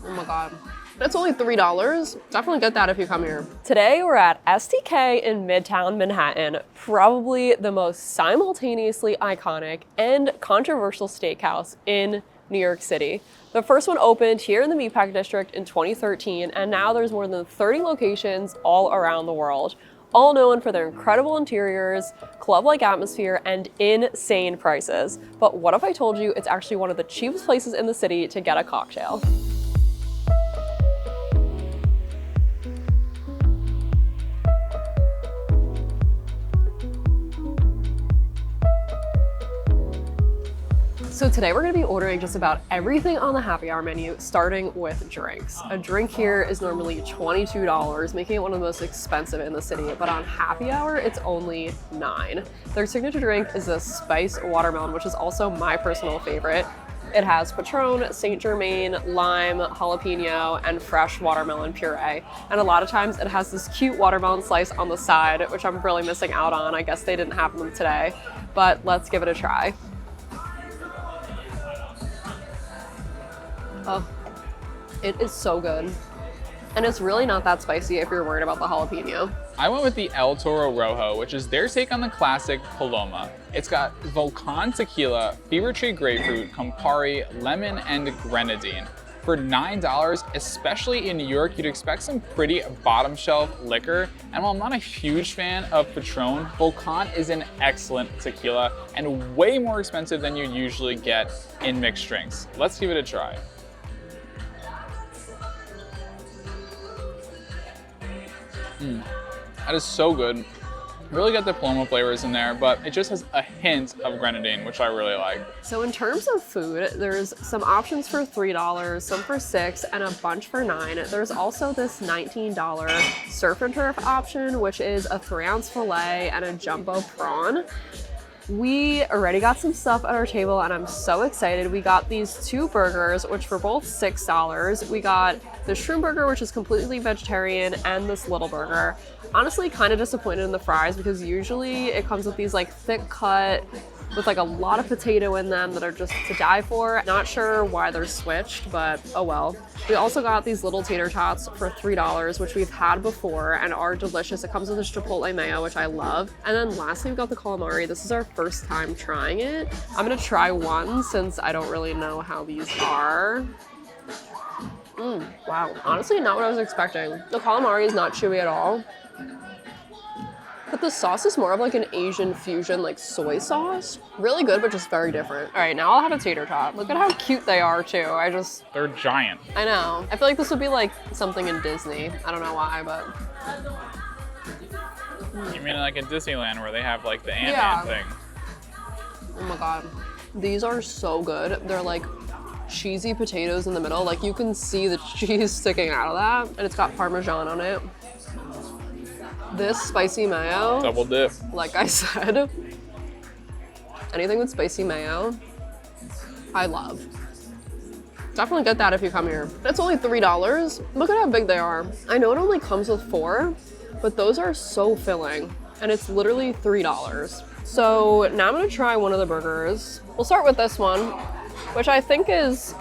Oh my God. It's only $3. Definitely get that if you come here. Today we're at STK in Midtown Manhattan, probably the most simultaneously iconic and controversial steakhouse in New York City. The first one opened here in the Meatpacking District in 2013, and now there's more than 30 locations all around the world, all known for their incredible interiors, club-like atmosphere, and insane prices. But what if I told you it's actually one of the cheapest places in the city to get a cocktail? So today we're gonna be ordering just about everything on the happy hour menu, starting with drinks. A drink here is normally $22, making it one of the most expensive in the city, but on happy hour, it's only $9. Their signature drink is a spiced watermelon, which is also my personal favorite. It has Patron, Saint Germain, lime, jalapeno, and fresh watermelon puree. And a lot of times it has this cute watermelon slice on the side, which I'm really missing out on. I guess they didn't have them today, but let's give it a try. Oh, it is so good. And it's really not that spicy if you're worried about the jalapeno. I went with the El Toro Rojo, which is their take on the classic Paloma. It's got Volcan tequila, Fever Tree grapefruit, Campari, lemon, and grenadine. For $9, especially in New York, you'd expect some pretty bottom shelf liquor. And while I'm not a huge fan of Patron, Volcan is an excellent tequila and way more expensive than you usually get in mixed drinks. Let's give it a try. That is so good. Really got the Paloma flavors in there, but it just has a hint of grenadine, which I really like. So in terms of food, there's some options for $3, some for $6, and a bunch for $9. There's also this $19 surf and turf option, which is a 3-ounce filet and a jumbo prawn. We already got some stuff at our table and I'm so excited. We got these 2 burgers, which were both $6. We got the shroom burger, which is completely vegetarian, and this little burger. Honestly, kind of disappointed in the fries because usually it comes with these like thick cut with like a lot of potato in them that are just to die for. Not sure why they're switched, but oh well. We also got these little tater tots for $3, which we've had before and are delicious. It comes with this chipotle mayo, which I love. And then lastly, we got the calamari. This is our first time trying it. I'm gonna try one since I don't really know how these are. Wow, honestly not what I was expecting. The calamari is not chewy at all. But the sauce is more of like an Asian fusion, like soy sauce. Really good, but just very different. All right, now I'll have a tater tot. Look at how cute they are too. They're giant. I know. I feel like this would be like something in Disney. I don't know why, but. You mean like in Disneyland where they have like the Ant-Man thing? Oh my God. These are so good. They're like cheesy potatoes in the middle. Like you can see the cheese sticking out of that, and it's got Parmesan on it. This spicy mayo, Double dip. like I said, anything with spicy mayo, I love. Definitely get that if you come here. It's only $3. Look at how big they are. I know it only comes with 4, but those are so filling, and it's literally $3. So now I'm gonna try one of the burgers. We'll start with this one, which I think is,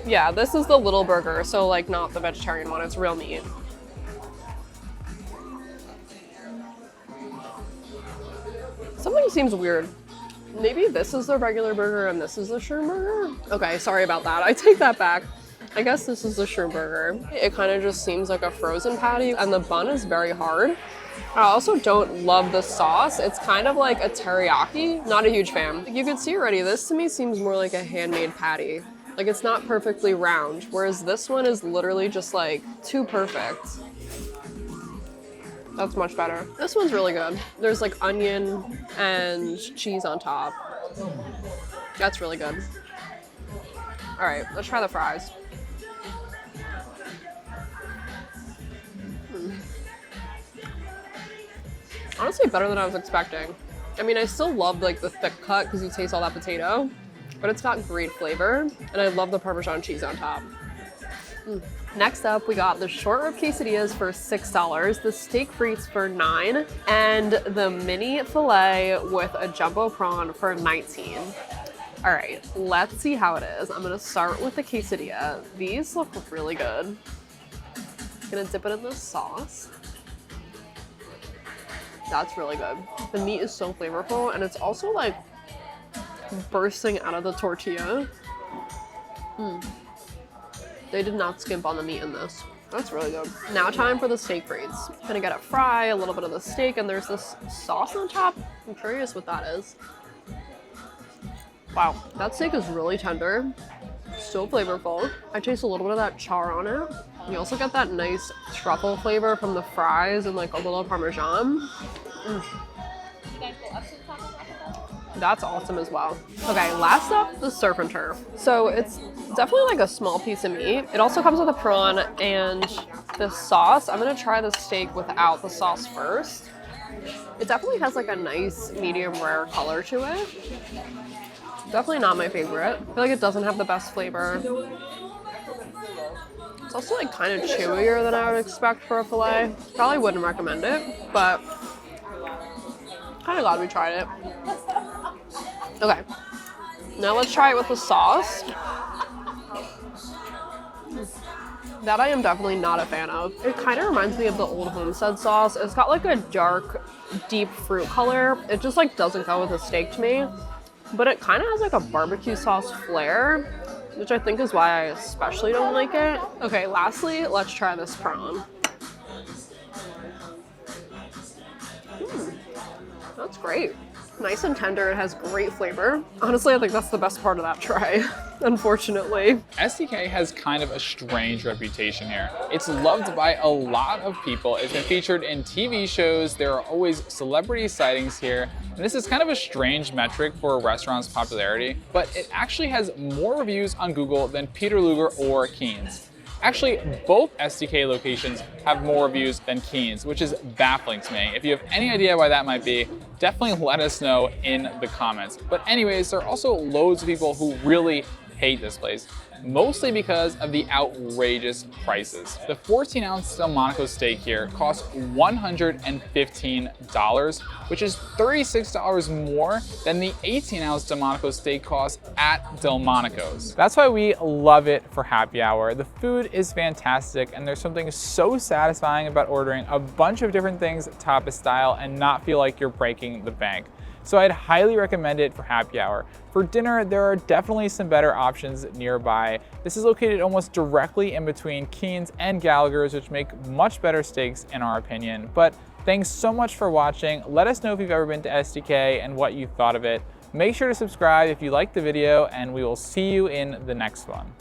yeah, this is the little burger, so like not the vegetarian one, it's real meat. Something seems weird. Maybe this is the regular burger and this is the shroom burger? Okay, sorry about that. I take that back. I guess this is the shroom burger. It kind of just seems like a frozen patty and the bun is very hard. I also don't love the sauce. It's kind of like a teriyaki. Not a huge fan. You can see already, this to me seems more like a handmade patty. Like it's not perfectly round, whereas this one is literally just like too perfect. That's much better. This one's really good. There's like onion and cheese on top. That's really good. All right, let's try the fries. Honestly, better than I was expecting. I mean, I still love like the thick cut because you taste all that potato, but it's got great flavor, and I love the Parmesan cheese on top. Next up, we got the short rib quesadillas for $6, the steak frites for $9, and the mini filet with a jumbo prawn for $19. All right, let's see how it is. I'm gonna start with the quesadilla. These look really good. Gonna dip it in this sauce. That's really good. The meat is so flavorful, and it's also like bursting out of the tortilla. They did not skimp on the meat in this. That's really good. Now time for the steak frites. Gonna get a fry, a little bit of the steak, and there's this sauce on top. I'm curious what that is. Wow, that steak is really tender, so flavorful. I taste a little bit of that char on it. You also get that nice truffle flavor from the fries and like a little Parmesan. That's awesome as well. Okay, last up, the surf and turf. So it's definitely like a small piece of meat. It also comes with a prawn and the sauce. I'm gonna try the steak without the sauce first. It definitely has like a nice medium rare color to it. Definitely not my favorite. I feel like it doesn't have the best flavor. It's also like kind of chewier than I would expect for a filet. Probably wouldn't recommend it, but kind of glad we tried it. Okay, now let's try it with the sauce. That I am definitely not a fan of. It kind of reminds me of the Old Homestead sauce. It's got like a dark, deep fruit color. It just like doesn't go with the steak to me. But it kind of has like a barbecue sauce flair, which I think is why I especially don't like it. Okay, lastly, let's try this prawn. That's great. Nice and tender, it has great flavor. Honestly, I think that's the best part of that try, unfortunately. STK has kind of a strange reputation here. It's loved by a lot of people. It's been featured in TV shows. There are always celebrity sightings here. And this is kind of a strange metric for a restaurant's popularity, but it actually has more reviews on Google than Peter Luger or Keen's. Actually, both STK locations have more reviews than Keen's, which is baffling to me. If you have any idea why that might be, definitely let us know in the comments. But anyways, there are also loads of people who really hate this place, mostly because of the outrageous prices. The 14-ounce Delmonico steak here costs $115, which is $36 more than the 18-ounce Delmonico steak costs at Delmonico's. That's why we love it for happy hour. The food is fantastic, and there's something so satisfying about ordering a bunch of different things tapas style and not feel like you're breaking the bank. So I'd highly recommend it for happy hour. For dinner, there are definitely some better options nearby. This is located almost directly in between Keen's and Gallagher's, which make much better steaks in our opinion. But thanks so much for watching. Let us know if you've ever been to STK and what you thought of it. Make sure to subscribe if you liked the video, and we will see you in the next one.